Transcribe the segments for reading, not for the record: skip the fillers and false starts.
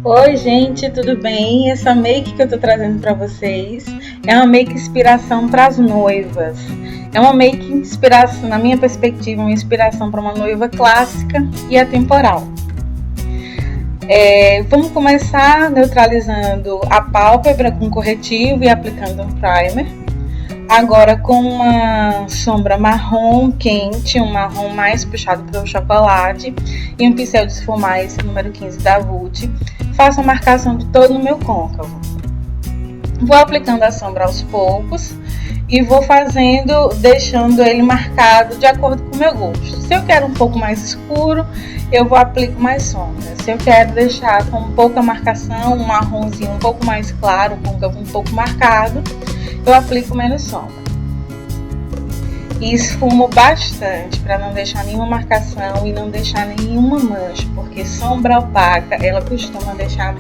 Oi, gente, tudo bem? Essa make que eu tô trazendo pra vocês é uma make inspiração para as noivas. É uma make inspiração, na minha perspectiva, uma inspiração para uma noiva clássica e atemporal. Vamos começar neutralizando a pálpebra com corretivo e aplicando um primer. Agora com uma sombra marrom quente, um marrom mais puxado para o chocolate e um pincel de esfumar, esse número 15 da Vult, faço a marcação de todo o meu côncavo. Vou aplicando a sombra aos poucos e vou deixando ele marcado de acordo com o meu gosto. Se eu quero um pouco mais escuro, eu vou aplicar mais sombra. Se eu quero deixar com pouca marcação, um marronzinho um pouco mais claro, o côncavo um pouco marcado, eu aplico menos sombra. E esfumo bastante para não deixar nenhuma marcação e não deixar nenhuma mancha, porque sombra opaca, ela costuma deixar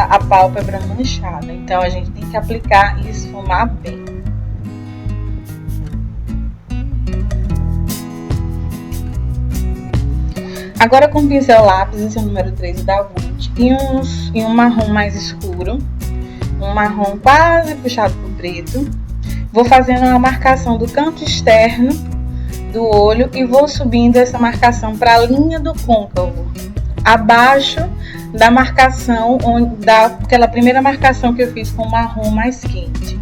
a pálpebra manchada. Então a gente tem que aplicar e esfumar bem. Agora com o pincel lápis, esse é o número 13 da Vult, e um marrom mais escuro, um marrom quase puxado para o preto, vou fazendo uma marcação do canto externo do olho e vou subindo essa marcação para a linha do côncavo, abaixo da marcação, daquela primeira marcação que eu fiz com o marrom mais quente.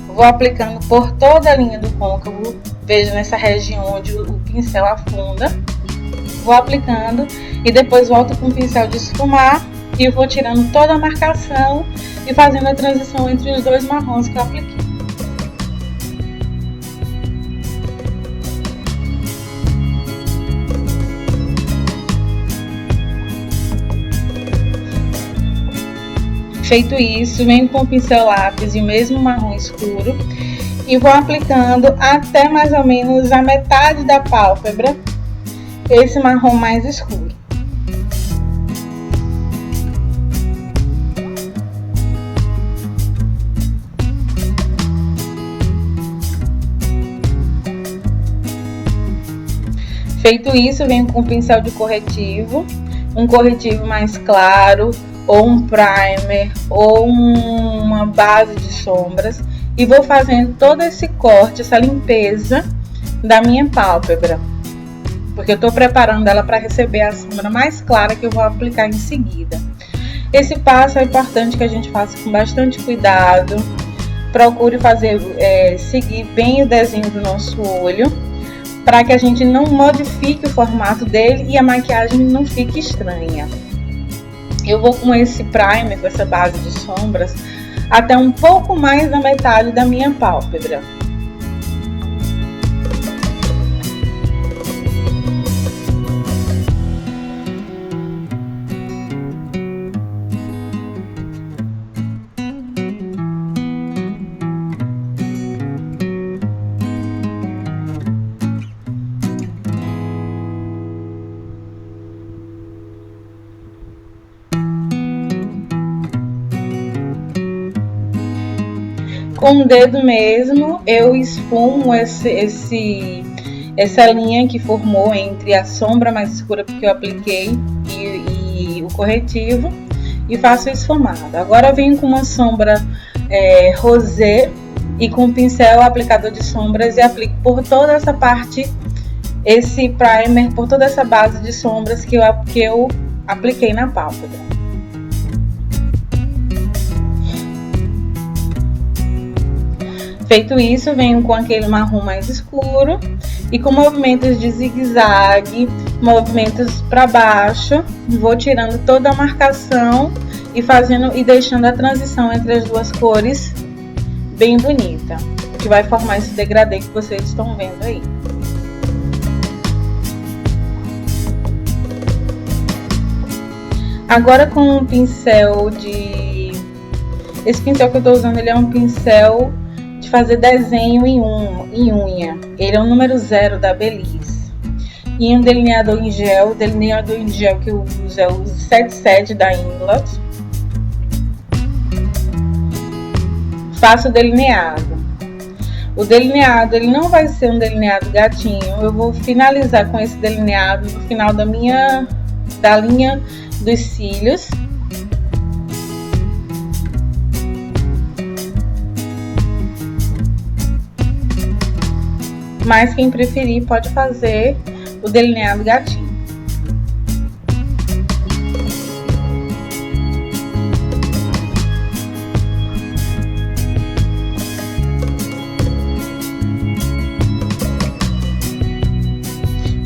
Vou aplicando por toda a linha do côncavo, veja nessa região onde o pincel afunda, vou aplicando e depois volto com o pincel de esfumar e vou tirando toda a marcação e fazendo a transição entre os dois marrons que eu apliquei. Feito isso, venho com o pincel lápis e o mesmo marrom escuro e vou aplicando até mais ou menos a metade da pálpebra esse marrom mais escuro. Feito isso, venho com o pincel de corretivo, um corretivo mais claro, ou um primer, ou uma base de sombras, e vou fazendo todo esse corte, essa limpeza da minha pálpebra, porque eu estou preparando ela para receber a sombra mais clara que eu vou aplicar em seguida. Esse passo é importante que a gente faça com bastante cuidado, procure seguir bem o desenho do nosso olho, para que a gente não modifique o formato dele e a maquiagem não fique estranha. Eu vou com esse primer, com essa base de sombras, até um pouco mais da metade da minha pálpebra. Com o dedo mesmo, eu esfumo essa linha que formou entre a sombra mais escura que eu apliquei e o corretivo e faço a esfumada. Agora eu venho com uma sombra rosé e com o pincel aplicador de sombras e aplico por toda essa parte, esse primer, por toda essa base de sombras que eu apliquei na pálpebra. Feito isso, venho com aquele marrom mais escuro e com movimentos de zigue-zague, movimentos para baixo, vou tirando toda a marcação e deixando a transição entre as duas cores bem bonita, que vai formar esse degradê que vocês estão vendo aí. Agora com um pincel esse pincel que eu estou usando, ele é um pincel fazer desenho em unha. Ele é o número 0 da Belize. E um delineador em gel. O delineador em gel que eu uso é o 77 da Inglot. Faço o delineado. O delineado, ele não vai ser um delineado gatinho. Eu vou finalizar com esse delineado no final da linha dos cílios. Mas quem preferir pode fazer o delineado gatinho.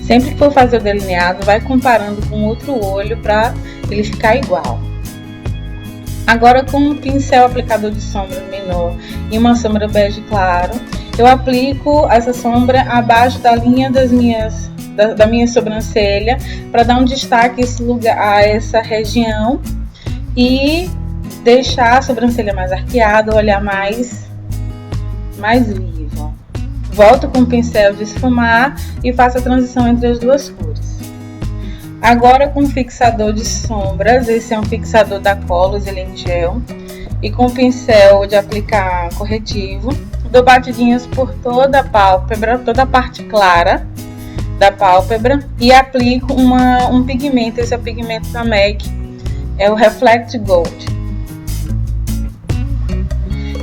Sempre que for fazer o delineado, vai comparando com outro olho para ele ficar igual. Agora, com um pincel aplicador de sombra menor e uma sombra bege claro, eu aplico essa sombra abaixo da linha da minha sobrancelha para dar um destaque a essa região e deixar a sobrancelha mais arqueada, o olhar mais vivo. Volto com o pincel de esfumar e faço a transição entre as duas cores. Agora com o fixador de sombras, esse é um fixador da Colors, ele é em gel, e com o pincel de aplicar corretivo, dou batidinhas por toda a pálpebra, toda a parte clara da pálpebra e aplico um pigmento, esse é o pigmento da MAC, é o Reflect Gold.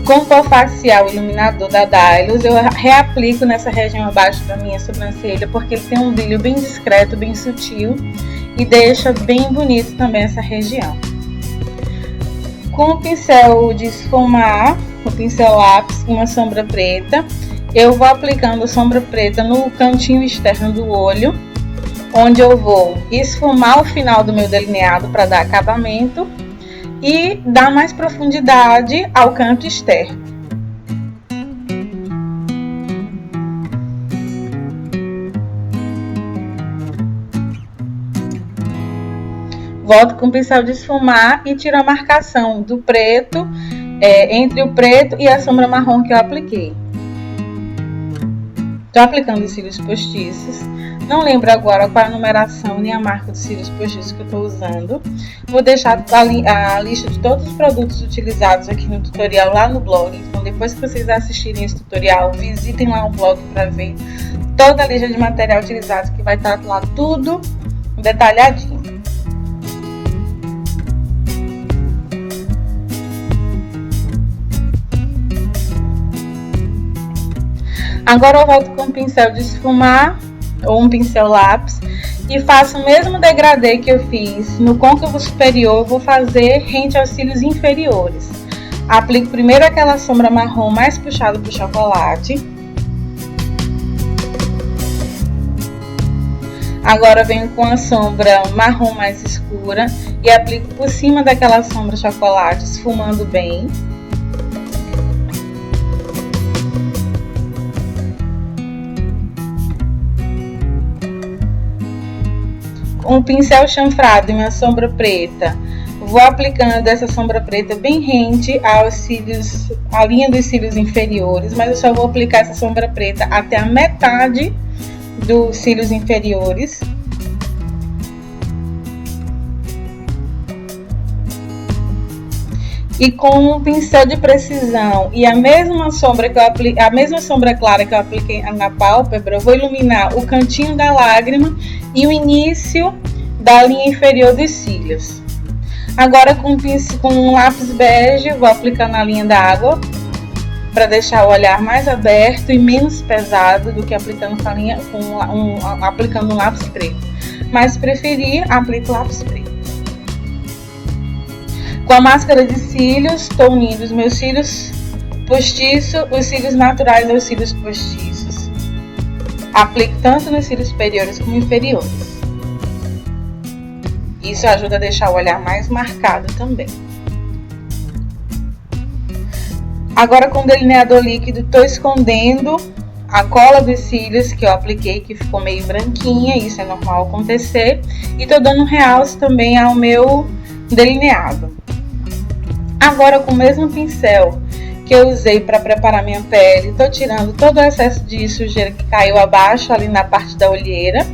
Com o pó facial iluminador da Dylos, eu reaplico nessa região abaixo da minha sobrancelha, porque ele tem um brilho bem discreto, bem sutil e deixa bem bonito também essa região. Com o pincel de esfumar, o pincel lápis e uma sombra preta, eu vou aplicando sombra preta no cantinho externo do olho, onde eu vou esfumar o final do meu delineado para dar acabamento e dar mais profundidade ao canto externo. Volto com o pincel de esfumar e tiro a marcação do preto, entre o preto e a sombra marrom que eu apliquei. Estou aplicando os cílios postiços. Não lembro agora qual a numeração nem a marca dos cílios postiços que eu estou usando. Vou deixar a lista de todos os produtos utilizados aqui no tutorial lá no blog. Então, depois que vocês assistirem esse tutorial, visitem lá o blog para ver toda a lista de material utilizado, que vai estar lá tudo detalhadinho. Agora eu volto com um pincel de esfumar ou um pincel lápis e faço o mesmo degradê que eu fiz no côncavo superior, eu vou fazer rente aos cílios inferiores. Aplico primeiro aquela sombra marrom mais puxada para o chocolate. Agora venho com a sombra marrom mais escura e aplico por cima daquela sombra chocolate, esfumando bem. Com um pincel chanfrado e uma sombra preta, vou aplicando essa sombra preta bem rente aos cílios, à linha dos cílios inferiores, mas eu só vou aplicar essa sombra preta até a metade dos cílios inferiores. E com um pincel de precisão e a mesma sombra clara que eu apliquei na pálpebra, eu vou iluminar o cantinho da lágrima e o início da linha inferior dos cílios. Agora com um lápis bege, vou aplicar na linha da água para deixar o olhar mais aberto e menos pesado do que aplicando aplicando um lápis preto. Mas se preferir, aplico lápis preto. Com a máscara de cílios, estou unindo os meus cílios postiços, os cílios naturais aos cílios postiços. Aplico tanto nos cílios superiores como inferiores. Isso ajuda a deixar o olhar mais marcado também. Agora com o delineador líquido, estou escondendo a cola dos cílios que eu apliquei, que ficou meio branquinha, isso é normal acontecer. E estou dando um realce também ao meu delineado. Agora com o mesmo pincel que eu usei para preparar minha pele, estou tirando todo o excesso de sujeira que caiu abaixo ali na parte da olheira.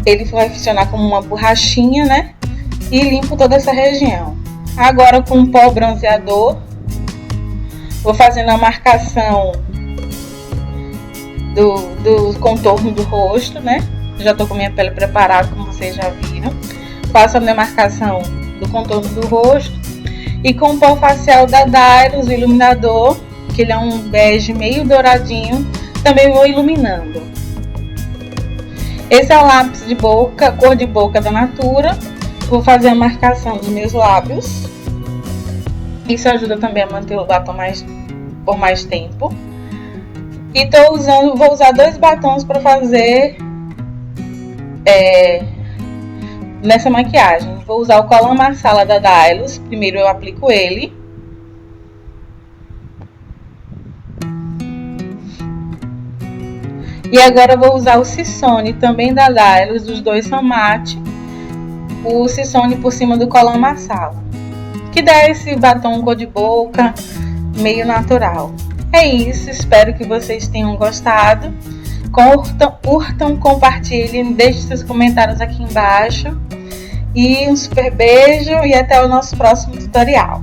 Ele vai funcionar como uma borrachinha, né? E limpo toda essa região. Agora com um pó bronzeador, vou fazendo a marcação do contorno do rosto, né? Já estou com minha pele preparada, como vocês já viram. faço a demarcação do contorno do rosto. E com o pó facial da Dylos, o iluminador, que ele é um bege meio douradinho, também vou iluminando. Esse é o lápis de boca, cor de boca da Natura. Vou fazer a marcação dos meus lábios. Isso ajuda também a manter o batom por mais tempo. E vou usar 2 batons para fazer nessa maquiagem. Vou usar o Cola Marsala da Dylos. Primeiro eu aplico ele. E agora eu vou usar o Sissone, também da Dylos. Os dois são mate. O Sissone por cima do Cola Marsala, que dá esse batom cor de boca meio natural. É isso, espero que vocês tenham gostado. Curtam, compartilhem, deixem seus comentários aqui embaixo. E um super beijo e até o nosso próximo tutorial.